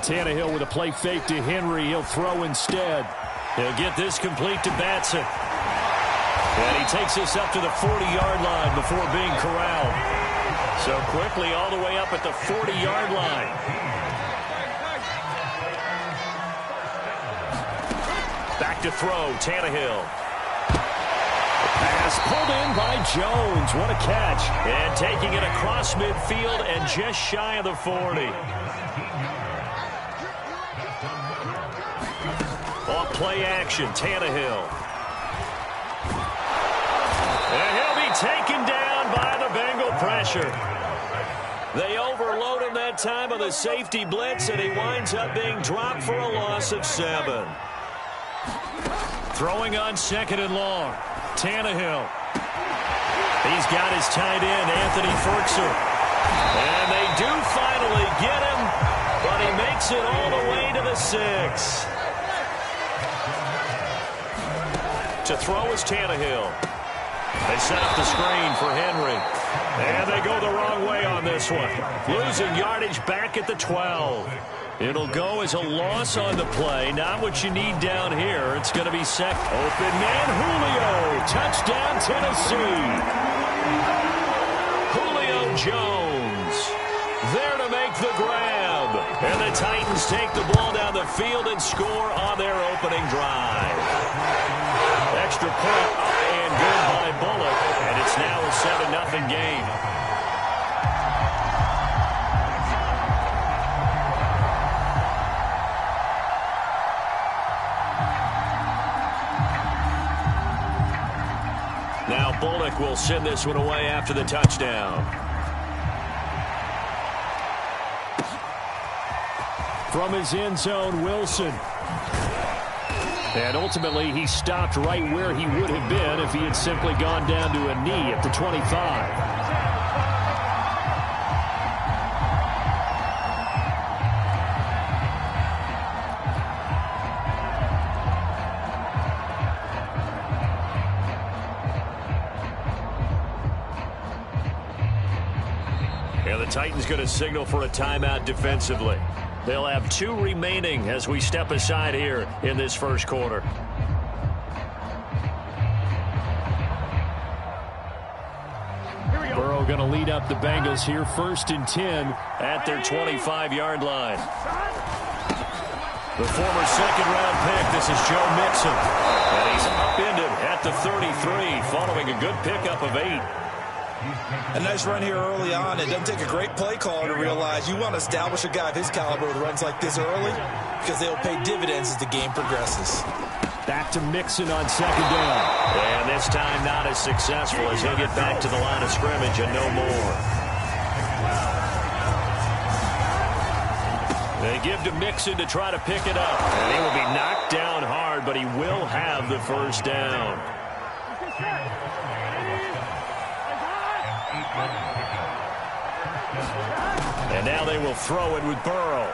Tannehill with a play fake to Henry. He'll throw instead. He'll get this complete to Batson. And he takes this up to the 40-yard line before being corralled. So quickly all the way up at the 40-yard line. Back to throw, Tannehill. Pass pulled in by Jones. What a catch. And taking it across midfield and just shy of the 40. Off play action, Tannehill. And he'll be taken down by the Bengal pressure. They overload him that time on the safety blitz, and he winds up being dropped for a loss of 7. Throwing on 2nd and long. Tannehill. He's got his tight end, Anthony Ferguson. And they do finally get him, but he makes it all the way to the 6. To throw is Tannehill. They set up the screen for Henry. And they go the wrong way on this one. Losing yardage back at the 12. It'll go as a loss on the play. Not what you need down here. It's going to be second. Open man, Julio. Touchdown, Tennessee. Julio Jones there to make the grab. And the Titans take the ball down the field and score on their opening drive. Extra point up and good by Bullock. And it's now a 7-0 game. Now Bullock will send this one away after the touchdown. From his end zone, Wilson. And ultimately, he stopped right where he would have been if he had simply gone down to a knee at the 25. And the Titans going to signal for a timeout defensively. They'll have 2 remaining as we step aside here in this first quarter. Burrow going to lead up the Bengals here, 1st and 10 at their 25-yard line. The former second-round pick, this is Joe Mixon. And he's upended at the 33 following a good pickup of 8. A nice run here early on. It doesn't take a great play caller to realize you want to establish a guy of his caliber with runs like this early because they'll pay dividends as the game progresses. Back to Mixon on 2nd down. And this time not as successful as he'll get back to the line of scrimmage and no more. They give to Mixon to try to pick it up. And he will be knocked down hard, but he will have the first down. And now they will throw it with Burrow.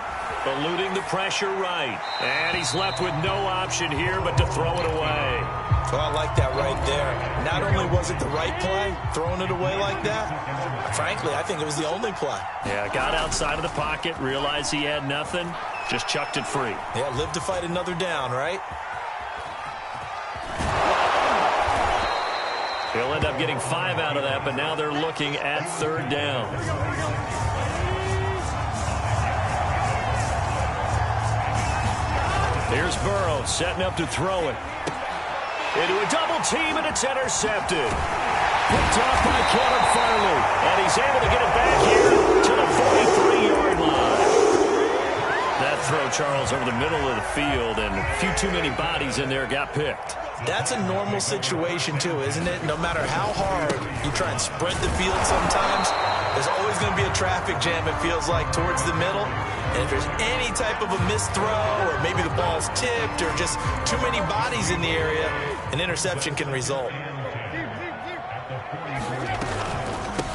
Eluding the pressure right. And he's left with no option here but to throw it away. So I like that right there. Not only was it the right play, throwing it away like that, frankly, I think it was the only play. Yeah, got outside of the pocket, realized he had nothing, just chucked it free. Yeah, live to fight another down, right? He'll end up getting 5 out of that, but now they're looking at 3rd down. Here's Burrow setting up to throw it. Into a double team, and it's intercepted. Picked off by Caleb Farley. And he's able to get it back here to the 43-yard line. That throw, Charles, over the middle of the field, and a few too many bodies in there got picked. That's a normal situation, too, isn't it? No matter how hard you try and spread the field sometimes, there's always going to be a traffic jam, it feels like, towards the middle. And if there's any type of a missed throw, or maybe the ball's tipped, or just too many bodies in the area, an interception can result.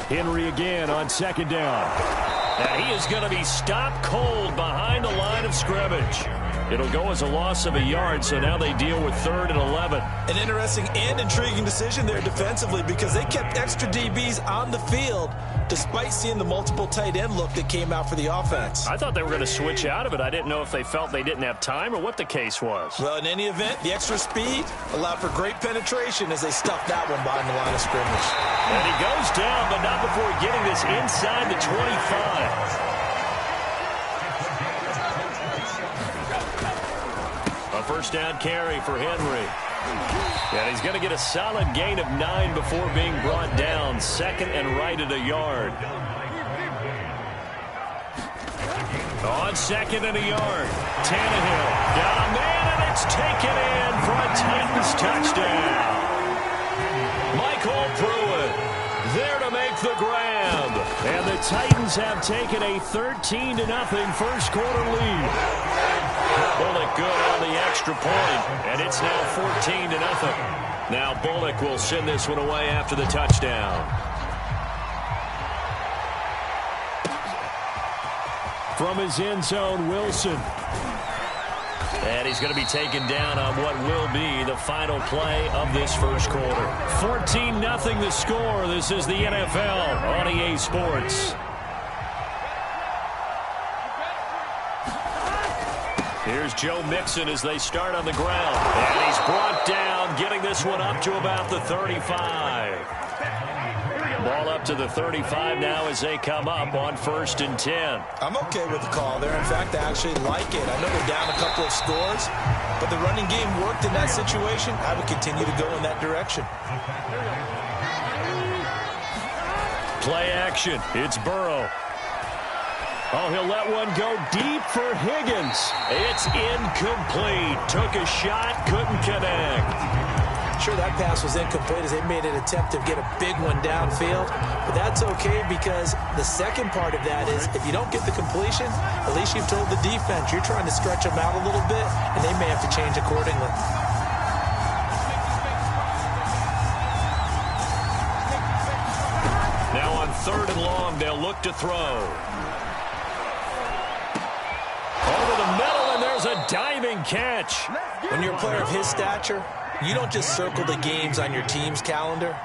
Henry again on 2nd down. And he is going to be stopped cold behind the line of scrimmage. It'll go as a loss of a yard, so now they deal with 3rd and 11. An interesting and intriguing decision there defensively because they kept extra DBs on the field, despite seeing the multiple tight end look that came out for the offense. I thought they were going to switch out of it. I didn't know if they felt they didn't have time or what the case was. Well, in any event, the extra speed allowed for great penetration as they stuffed that one behind the line of scrimmage. And he goes down, but not before getting this inside the 25. A first down carry for Henry. And he's going to get a solid gain of 9 before being brought down. Second and right at a yard. On second and a yard. Tannehill got a man, and it's taken in for a Titans touchdown. Michael Pruitt there to make the grab. And the Titans have taken a 13-0 first quarter lead. Bullock good on the extra point, and it's now 14-0. Now Bullock will send this one away after the touchdown. From his end zone, Wilson. And he's going to be taken down on what will be the final play of this first quarter. 14-0 the score. This is the NFL on EA Sports. Here's Joe Mixon as they start on the ground. And he's brought down, getting this one up to about the 35. Ball up to the 35 now as they come up on 1st and 10. I'm okay with the call there. In fact, I actually like it. I know they're down a couple of scores, but the running game worked in that situation. I would continue to go in that direction. Play action. It's Burrow. Oh, he'll let one go deep for Higgins. It's incomplete. Took a shot, couldn't connect. Sure, that pass was incomplete as they made an attempt to get a big one downfield. But that's okay because the second part of that is if you don't get the completion, at least you've told the defense you're trying to stretch them out a little bit, and they may have to change accordingly. Now on 3rd and long, they'll look to throw. Over the middle, and there's a diving catch. When you're a player of his stature, you don't just circle the games on your team's calendar.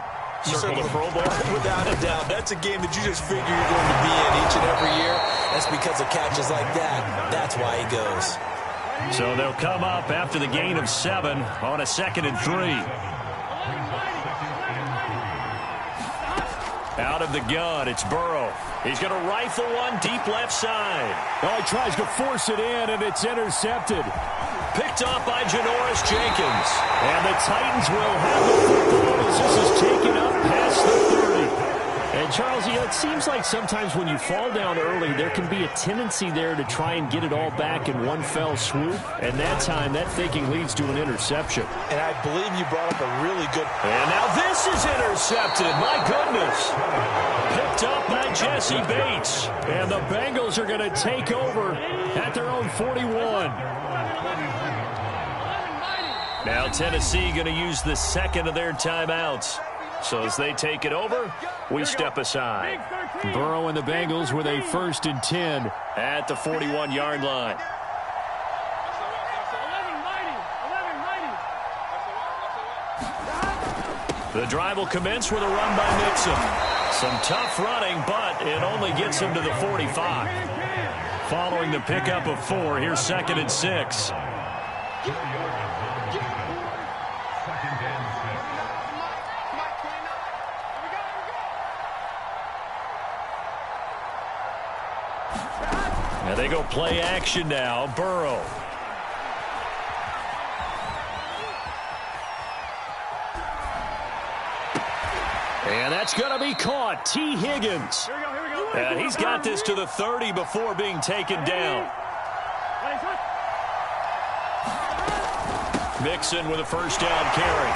You circle the Pro Bowl? Without a doubt. That's a game that you just figure you're going to be in each and every year. That's because of catches like that. That's why he goes. So they'll come up after the gain of 7 on a 2nd and 3. Out of the gun, it's Burrow. He's going to rifle one deep left side. Oh, he tries to force it in, and it's intercepted. Picked off by Janoris Jenkins. And the Titans will have the football as this is taken up past the 30. And, Charles, it seems like sometimes when you fall down early, there can be a tendency there to try and get it all back in one fell swoop. And that time, that thinking leads to an interception. And I believe you brought up a really good... And now this is intercepted. My goodness. Picked up by Jesse Bates. And the Bengals are going to take over at their own 41. Now Tennessee going to use the second of their timeouts. So as they take it over, we step aside. Burrow and the Bengals with a 1st and 10 at the 41-yard line. The drive will commence with a run by Mixon. Some tough running, but it only gets him to the 45. Following the pickup of 4, here's 2nd and 6. Now they go play action now. Burrow. And that's going to be caught. T. Higgins. Here we go. And he's got this to the 30 before being taken down. Mixon with a first down carry.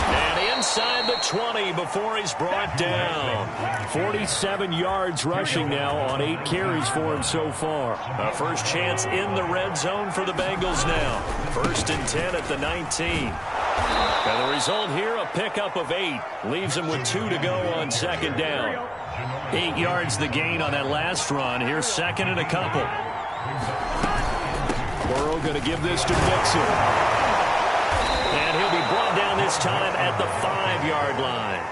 And inside the 20 before he's brought down. 47 yards rushing now on 8 carries for him so far. A first chance in the red zone for the Bengals now. 1st and 10 at the 19. And the result here, a pickup of 8. Leaves him with 2 to go on 2nd down. 8 yards the gain on that last run. Here's 2nd and a couple. Burrow going to give this to Mixon. And he'll be brought down this time at the 5-yard line.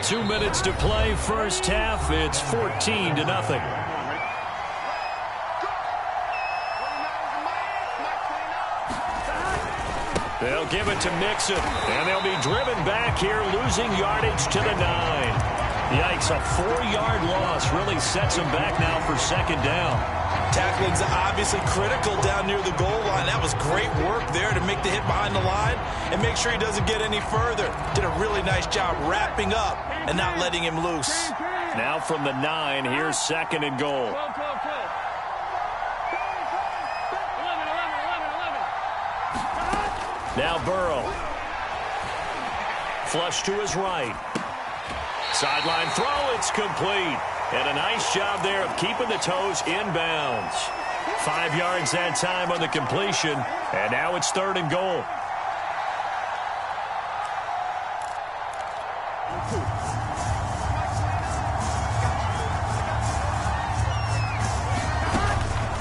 2 minutes to play first half. It's 14-0. They'll give it to Mixon, and they'll be driven back here, losing yardage to the 9. Yikes, a 4-yard loss really sets them back now for second down. Tackling's obviously critical down near the goal line. That was great work there to make the hit behind the line and make sure he doesn't get any further. Did a really nice job wrapping up and not letting him loose. Now from the 9, here's second and goal. Now Burrow. Flush to his right. Sideline throw, it's complete. And a nice job there of keeping the toes inbounds. 5 yards that time on the completion. And now it's third and goal.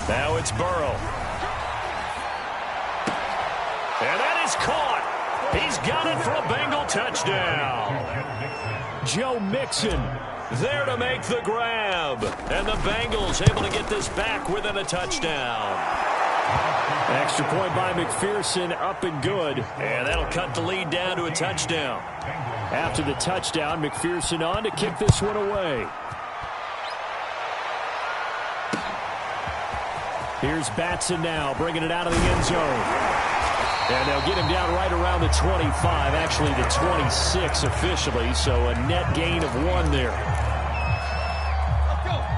Now it's Burrow. And that is caught. He's got it for a Bengal touchdown. Joe Mixon there to make the grab. And the Bengals able to get this back within a touchdown. Extra point by McPherson, up and good. And that'll cut the lead down to a touchdown. After the touchdown, McPherson on to kick this one away. Here's Batson now, bringing it out of the end zone. And they'll get him down right around the 25, actually the 26 officially, so a net gain of 1 there.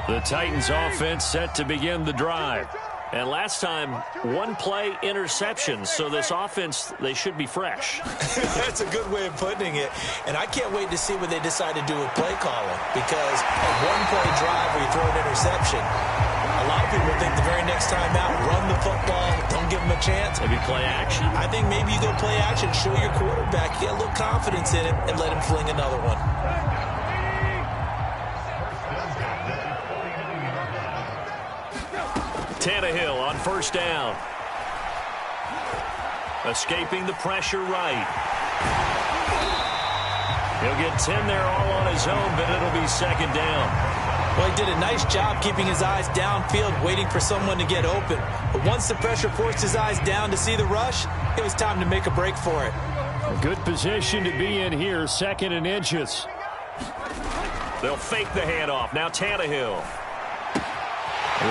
The Titans offense set to begin the drive. And last time, 1-play interception, so this offense, they should be fresh. That's a good way of putting it. And I can't wait to see what they decide to do with play calling, because a 1-play drive where you throw an interception, a lot of people think the very next time out, run the football, don't give them a chance. Maybe play action. I think maybe you go play action, show your quarterback, get a little confidence in him, and let him fling another one. Tannehill on first down. Escaping the pressure right. He'll get 10 there all on his own, but it'll be second down. Well, he did a nice job keeping his eyes downfield, waiting for someone to get open. But once the pressure forced his eyes down to see the rush, it was time to make a break for it. A good position to be in here, 2nd and inches. They'll fake the handoff. Now Tannehill.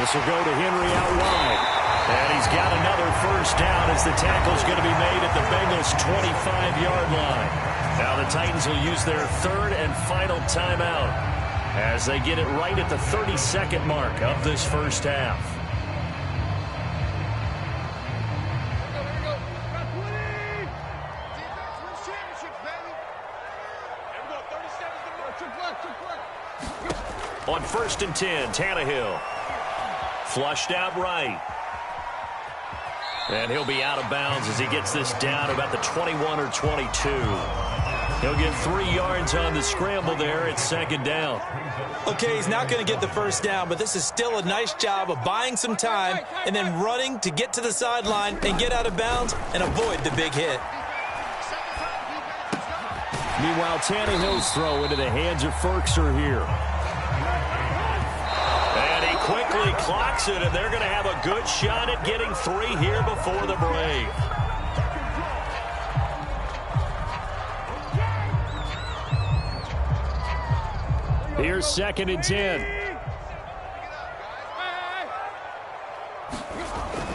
This will go to Henry out wide. And he's got another first down as the tackle's going to be made at the Bengals' 25-yard line. Now the Titans will use their 3rd and final timeout as they get it right at the 32nd mark of this first half. On 1st and 10, Tannehill. Flushed out right. And he'll be out of bounds as he gets this down about the 21 or 22. He'll get 3 yards on the scramble there at second down. Okay, he's not going to get the first down, but this is still a nice job of buying some time and then running to get to the sideline and get out of bounds and avoid the big hit. Meanwhile, Tannehill's throw into the hands of Ferkser here. And he quickly clocks it, and they're going to have a good shot at getting 3 here before the break. Here's 2nd and 10.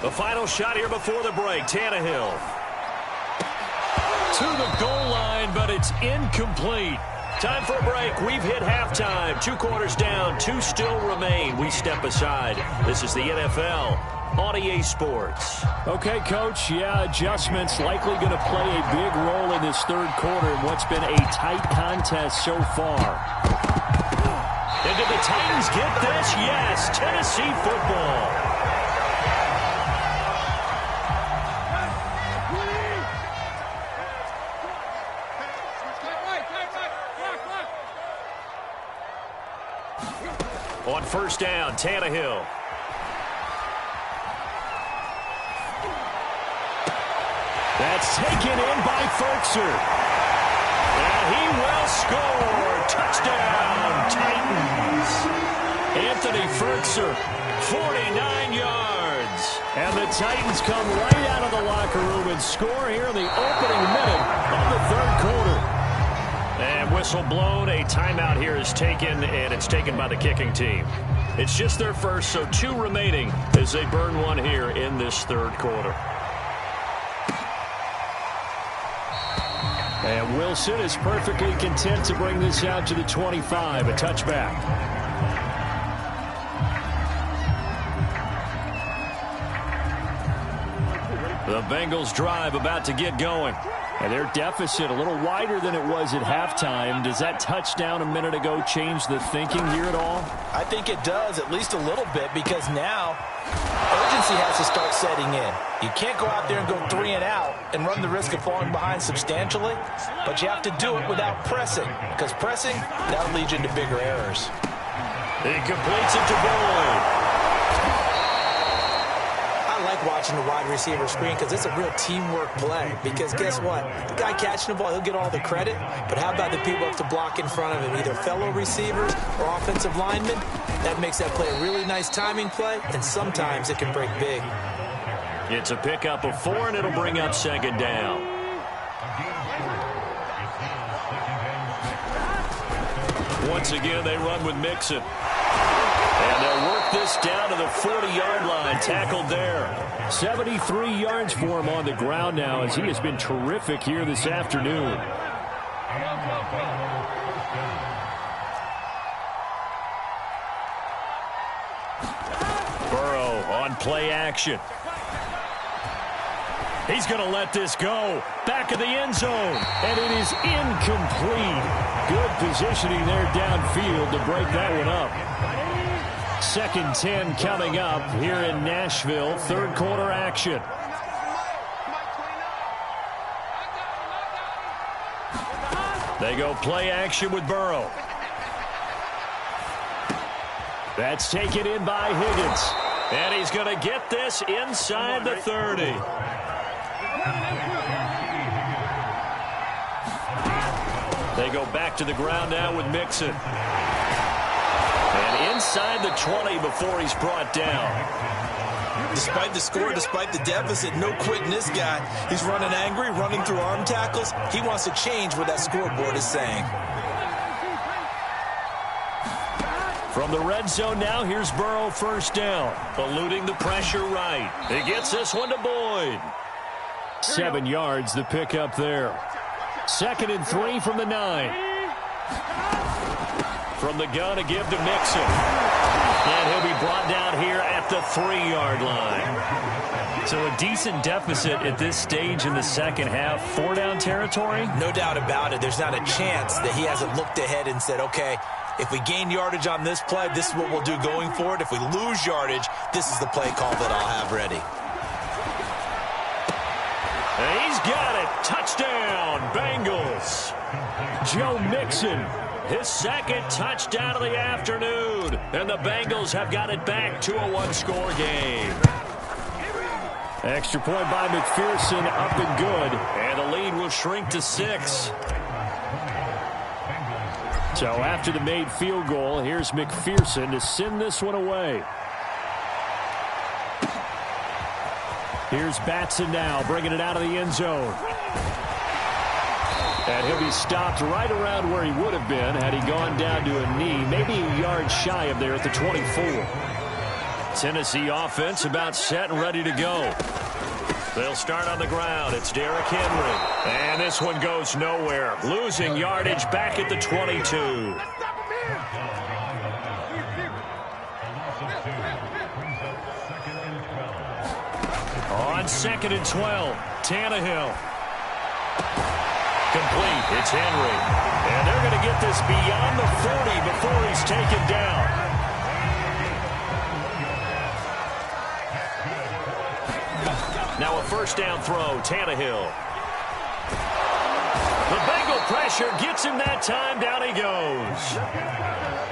The final shot here before the break. Tannehill to the goal line, but it's incomplete. Time for a break. We've hit halftime. 2 quarters down. 2 still remain. We step aside. This is the NFL on EA Sports. Okay, Coach. Yeah, adjustments likely going to play a big role in this 3rd quarter in what's been a tight contest so far. And did the Titans get this? Yes. Tennessee football. On first down, Tannehill. That's taken in by Ferkser. And he will score. Touchdown, Titans. Anthony Fertzer, 49 yards. And the Titans come right out of the locker room and score here in the opening minute of the third quarter. And whistle blown. A timeout here is taken, and it's taken by the kicking team. It's just their first, so 2 remaining as they burn one here in this third quarter. And Wilson is perfectly content to bring this out to the 25, a touchback. The Bengals drive about to get going. And their deficit a little wider than it was at halftime. Does that touchdown a minute ago change the thinking here at all? I think it does, at least a little bit, because now urgency has to start setting in. You can't go out there and go 3 and out and run the risk of falling behind substantially, but you have to do it without pressing, because pressing, that'll lead you into bigger errors. He completes it to Boyd. I like watching the wide receiver screen because it's a real teamwork play. Because guess what? The guy catching the ball, he'll get all the credit. But how about the people up to block in front of him, either fellow receivers or offensive linemen? That makes that play a really nice timing play, and sometimes it can break big. It's a pickup of 4, and it'll bring up second down. Once again, they run with Mixon. And they'll work this down to the 40-yard line, tackled there. 73 yards for him on the ground now, as he has been terrific here this afternoon. Burrow on play action. He's going to let this go. Back of the end zone. And it is incomplete. Good positioning there downfield to break that one up. 2nd 10 coming up here in Nashville. Third quarter action. They go play action with Burrow. That's taken in by Higgins. And he's going to get this inside the 30. They go back to the ground now with Mixon. And inside the 20 before he's brought down. Despite the score, despite the deficit, no quitting this guy. He's running angry, running through arm tackles. He wants to change what that scoreboard is saying. From the red zone now, here's Burrow first down. Eluding the pressure right. He gets this one to Boyd. 7 yards, the pickup there. 2nd and 3 from the 9. From the gun, a give to Mixon. And he'll be brought down here at the 3-yard line. So a decent deficit at this stage in the second half. 4-down territory? No doubt about it. There's not a chance that he hasn't looked ahead and said, okay, if we gain yardage on this play, this is what we'll do going forward. If we lose yardage, this is the play call that I'll have ready. And he's got it. Touchdown, Bengals. Joe Mixon, his 2nd touchdown of the afternoon. And the Bengals have got it back to a 1-score game. Extra point by McPherson, up and good. And the lead will shrink to 6. So after the made field goal, here's McPherson to send this one away. Here's Batson now, bringing it out of the end zone. And he'll be stopped right around where he would have been had he gone down to a knee, maybe a yard shy of there at the 24. Tennessee offense about set and ready to go. They'll start on the ground. It's Derrick Henry. And this one goes nowhere. Losing yardage back at the 22. On 2nd and 12, Tannehill. Complete. It's Henry. And they're going to get this beyond the 40 before he's taken down. Now a first down throw, Tannehill. The Bengal pressure gets him that time. Down he goes.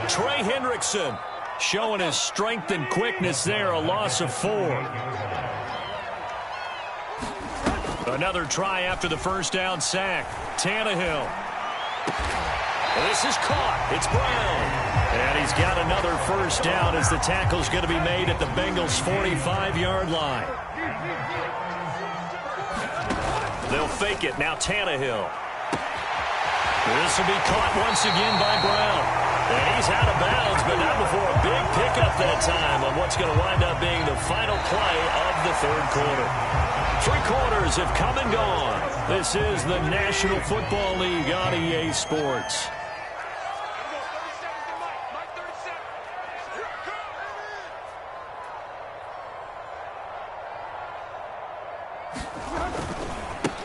Trey Hendrickson showing his strength and quickness there. A loss of 4. Another try after the first down sack. Tannehill. This is caught. It's Brown. And he's got another first down as the tackle's going to be made at the Bengals' 45-yard line. They'll fake it. Now Tannehill. This will be caught once again by Brown. And he's out of bounds, but not before a big pickup that time on what's going to wind up being the final play of the third quarter. 3 quarters have come and gone. This is the National Football League on EA Sports.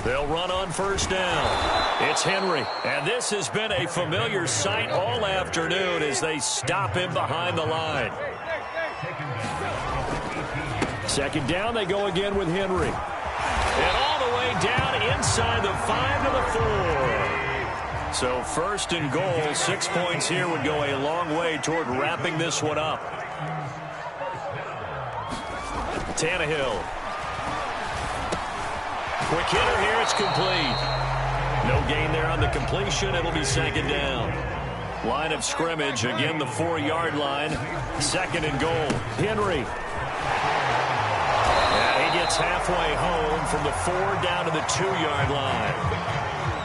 They'll run on first down. It's Henry. And this has been a familiar sight all afternoon as they stop him behind the line. Second down, they go again with Henry. And all the way down inside the 5 to the 4. So first and goal, 6 points here would go a long way toward wrapping this one up. Tannehill. Quick hitter here, it's complete. No gain there on the completion. It'll be second down. Line of scrimmage, again the 4-yard line. Second and goal. Henry. And he gets halfway home from the 4 down to the 2-yard line.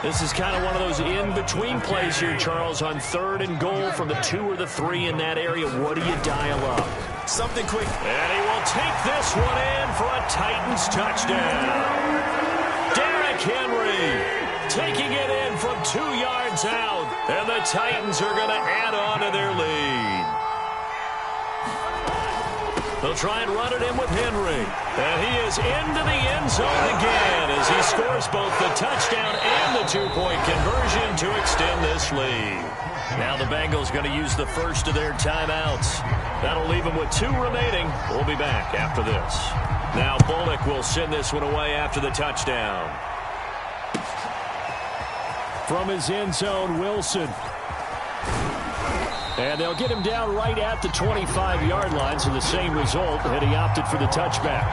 This is kind of one of those in-between plays here, Charles, on third and goal from the 2 or the 3 in that area. What do you dial up? Something quick. And he will take this one in for a Titans touchdown. Henry taking it in from 2 yards out, and the Titans are going to add on to their lead. They'll try and run it in with Henry, and he is into the end zone again as he scores both the touchdown and the 2-point conversion to extend this lead. Now the Bengals going to use the first of their timeouts. That'll leave them with 2 remaining. We'll be back after this. Now Bullock will send this one away after the touchdown. From his end zone, Wilson. And they'll get him down right at the 25-yard line, so the same result, and he opted for the touchback.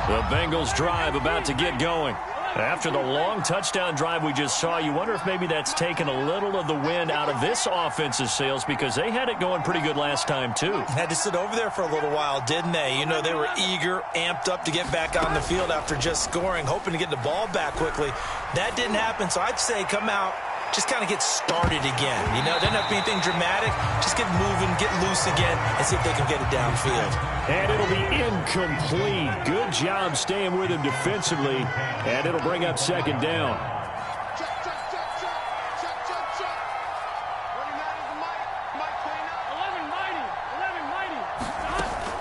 The Bengals drive about to get going. After the long touchdown drive we just saw, you wonder if maybe that's taken a little of the wind out of this offensive sails because they had it going pretty good last time, too. Had to sit over there for a little while, didn't they? You know, they were eager, amped up to get back on the field after just scoring, hoping to get the ball back quickly. That didn't happen, so I'd say come out, just kind of get started again. You know, doesn't have to be anything dramatic. Just get moving, get loose again, and see if they can get it downfield. And it'll be incomplete. Good job staying with him defensively, and it'll bring up second down.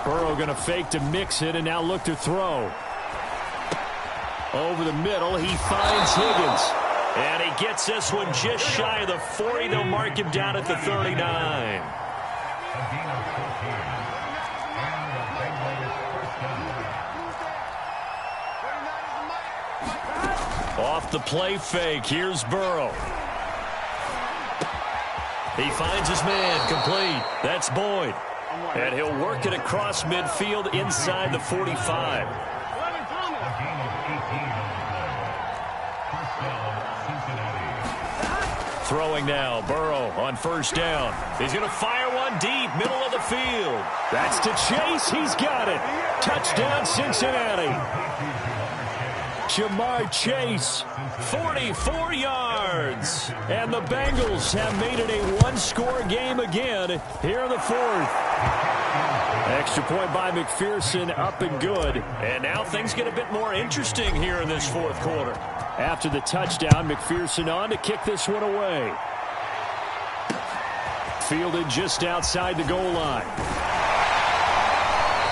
Burrow going to fake to mix it, and now look to throw. Over the middle, he finds Higgins. And he gets this one just shy of the 40. They'll mark him down at the 39. Off the play fake, here's Burrow. He finds his man, complete. That's Boyd. And he'll work it across midfield inside the 45. Throwing now, Burrow on first down. He's going to fire one deep, middle of the field. That's to Chase. He's got it. Touchdown, Cincinnati. Jamar Chase, 44 yards. And the Bengals have made it a one-score game again here in the 4th. Extra point by McPherson, up and good. And now things get a bit more interesting here in this 4th quarter. After the touchdown, McPherson on to kick this one away. Fielded just outside the goal line.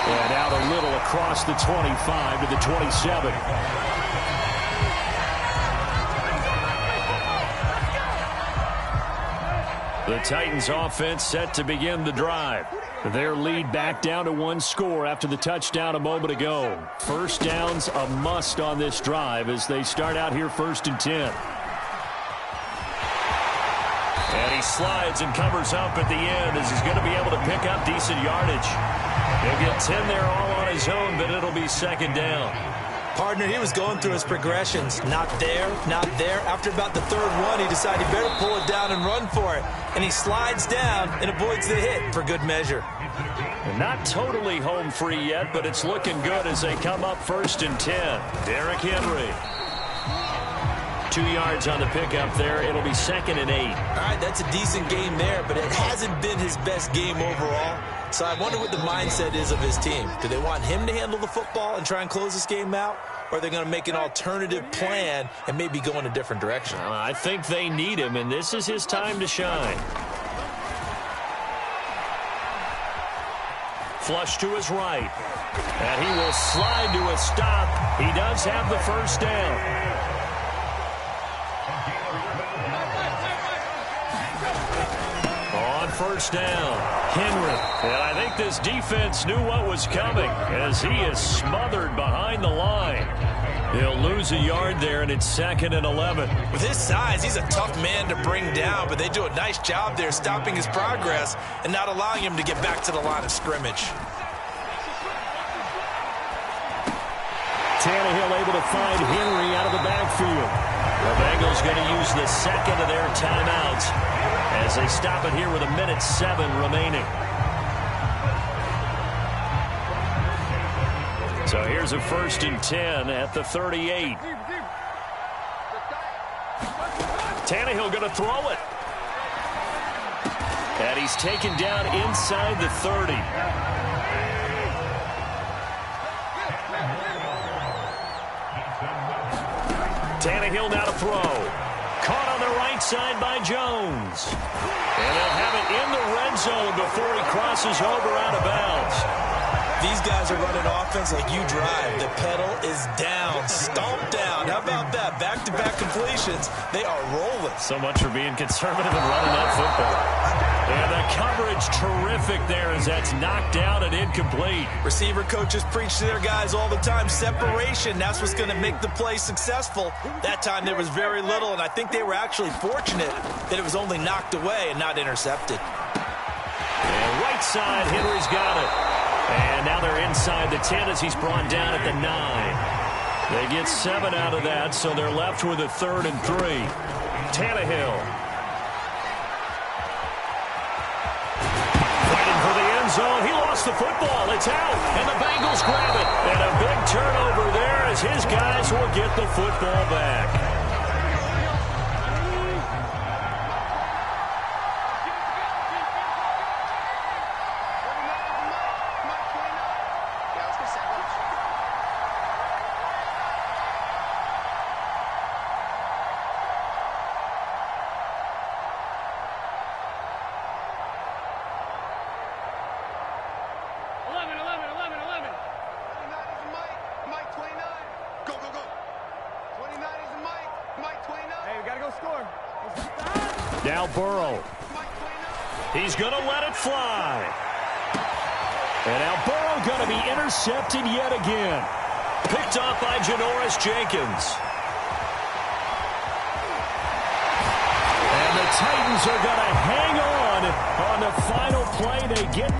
And out a little across the 25 to the 27. The Titans offense set to begin the drive. Their lead back down to 1 score after the touchdown a moment ago. First down's a must on this drive as they start out here 1st and 10. And he slides and covers up at the end as he's going to be able to pick up decent yardage. He'll get 10 there all on his own, but it'll be second down. Partner, he was going through his progressions. Not there, not there. After about the third one, he decided he better pull it down and run for it. And he slides down and avoids the hit for good measure. Not totally home free yet, but it's looking good as they come up 1st and 10. Derrick Henry. 2 yards on the pickup there. It'll be 2nd and 8. All right, that's a decent game there, but it hasn't been his best game overall. So I wonder what the mindset is of his team. Do they want him to handle the football and try and close this game out? Or are they going to make an alternative plan and maybe go in a different direction? I think they need him, and this is his time to shine. Flush to his right. And he will slide to a stop. He does have the first down. On first down, Henry. And I think this defense knew what was coming as he is smothered behind the line. He'll lose a yard there, and it's 2nd and 11. With his size, he's a tough man to bring down, but they do a nice job there stopping his progress and not allowing him to get back to the line of scrimmage. Tannehill able to find Henry out of the backfield. The Bengals going to use the second of their timeouts as they stop it here with 1:07 remaining. So here's a 1st and 10 at the 38. Tannehill going to throw it. And he's taken down inside the 30. Tannehill now to throw. Caught on the right side by Jones. And they'll have it in the red zone before he crosses over out of bounds. These guys are running offense like you drive. The pedal is down, stomped down. How about that? Back-to-back completions. They are rolling. So much for being conservative and running that football. And the coverage terrific there as that's knocked down and incomplete. Receiver coaches preach to their guys all the time. Separation, that's what's going to make the play successful. That time there was very little, and I think they were actually fortunate that it was only knocked away and not intercepted. And right side, Henry's got it. And now they're inside the 10 as he's brought down at the 9. They get 7 out of that, so they're left with a 3rd and 3. Tannehill. Fighting for the end zone. He lost the football. It's out, and the Bengals grab it. And a big turnover there as his guys will get the football back. Now Burrow. He's going to let it fly. And now Burrow going to be intercepted yet again. Picked off by Janoris Jenkins. And the Titans are going to hang on the final play they get.